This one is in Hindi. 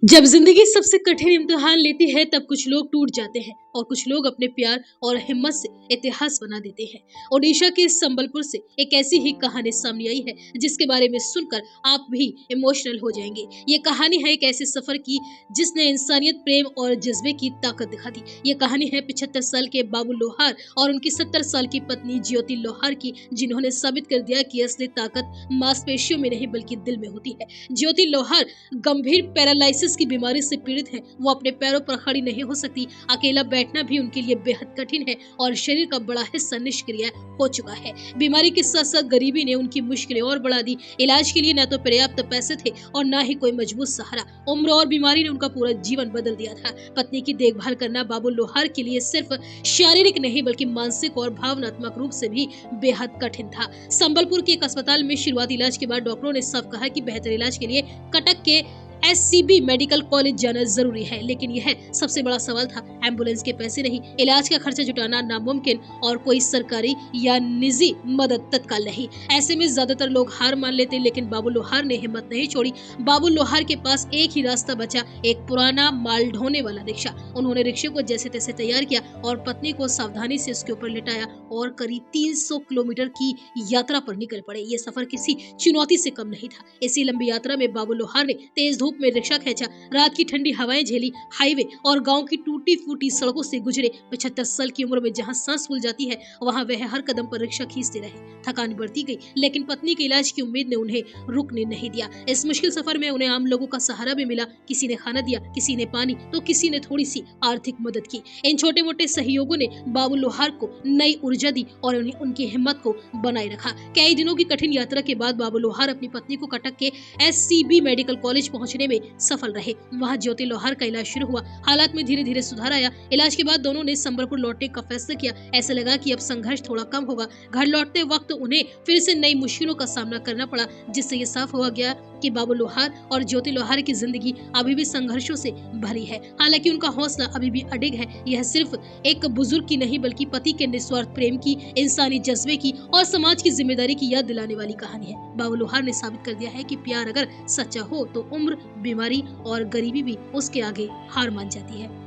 जब जिंदगी सबसे कठिन इम्तिहान लेती है तब कुछ लोग टूट जाते हैं और कुछ लोग अपने प्यार और हिम्मत से इतिहास बना देते हैं। ओडिशा के संबलपुर से एक ऐसी ही कहानी सामने आई है जिसके बारे में सुनकर आप भी इमोशनल हो जाएंगे। ये कहानी है एक ऐसे सफर की जिसने इंसानियत, प्रेम और जज्बे की ताकत दिखा दी। ये कहानी है 75 साल के बाबू लोहार और उनकी 70 साल की पत्नी ज्योति लोहार की, जिन्होंने साबित कर दिया कि असली ताकत मांसपेशियों में नहीं बल्कि दिल में होती है। ज्योति लोहार गंभीर पैरालिसिस की बीमारी से पीड़ित है। वो अपने पैरों पर खड़ी नहीं हो सकती। अकेला बैठना भी उनके लिए बेहद कठिन है और शरीर का बड़ा हिस्सा निष्क्रिय हो चुका है। बीमारी के साथ साथ गरीबी ने उनकी मुश्किलें और बढ़ा दी। इलाज के लिए न तो पर्याप्त पैसे थे और न ही कोई मजबूत सहारा। उम्र और बीमारी ने उनका पूरा जीवन बदल दिया था। पत्नी की देखभाल करना बाबू लोहार के लिए सिर्फ शारीरिक नहीं बल्कि मानसिक और भावनात्मक रूप से भी बेहद कठिन था। संबलपुर के एक अस्पताल में शुरुआती इलाज के बाद डॉक्टरों ने साफ कहा कि बेहतर इलाज के लिए कटक के SCB मेडिकल कॉलेज जाना जरूरी है, लेकिन यह सबसे बड़ा सवाल था। एम्बुलेंस के पैसे नहीं, इलाज का खर्चा जुटाना नामुमकिन और कोई सरकारी या निजी मदद तत्काल नहीं। ऐसे में ज्यादातर लोग हार मान लेते, लेकिन बाबू लोहार ने हिम्मत नहीं छोड़ी। बाबू लोहार के पास एक ही रास्ता बचा, एक पुराना माल ढोने वाला रिक्शा। उन्होंने रिक्शे को जैसे तैसे तैयार किया और पत्नी को सावधानी से उसके ऊपर लिटाया और करीब 300 किलोमीटर की यात्रा पर निकल पड़े। ये सफर किसी चुनौती से कम नहीं था। इसी लंबी यात्रा में बाबू लोहार ने तेज धूप में रिक्शा खींचा, रात की ठंडी हवाएं झेली, हाईवे और गांव की टूटी फूटी सड़कों से गुजरे। 75 साल की उम्र में जहां सांस फूल जाती है वहां वह हर कदम पर रिक्शा खींचते रहे। थकान बढ़ती गई, लेकिन पत्नी के इलाज की उम्मीद ने उन्हें रुकने नहीं दिया। इस मुश्किल सफर में उन्हें आम लोगों का सहारा भी मिला। किसी ने खाना दिया, किसी ने पानी, तो किसी ने थोड़ी सी आर्थिक मदद की। इन छोटे मोटे सहयोगों ने बाबू लोहार को नई ऊर्जा दी और उन्हें उनकी हिम्मत को बनाए रखा। कई दिनों की कठिन यात्रा के बाद बाबू लोहार अपनी पत्नी को कटक के SCB मेडिकल कॉलेज पहुंचने में सफल रहे। वहां ज्योति लोहार का इलाज शुरू हुआ। हालात में धीरे धीरे सुधार आया। इलाज के बाद दोनों ने संबलपुर लौटने का फैसला किया। ऐसा लगा कि अब संघर्ष थोड़ा कम होगा। घर लौटते वक्त उन्हें फिर से नई मुश्किलों का सामना करना पड़ा, जिससे ये साफ हुआ गया कि बाबू लोहार और ज्योति लोहार की जिंदगी अभी भी संघर्षों से भरी है। हालांकि उनका हौसला अभी भी अडिग है। यह सिर्फ एक बुजुर्ग की नहीं बल्कि पति के निस्वार्थ प्रेम की, इंसानी जज्बे की और समाज की जिम्मेदारी की याद दिलाने वाली कहानी है। बाबू लोहार ने साबित कर दिया है कि प्यार अगर सच्चा हो तो उम्र, बीमारी और गरीबी भी उसके आगे हार मान जाती है।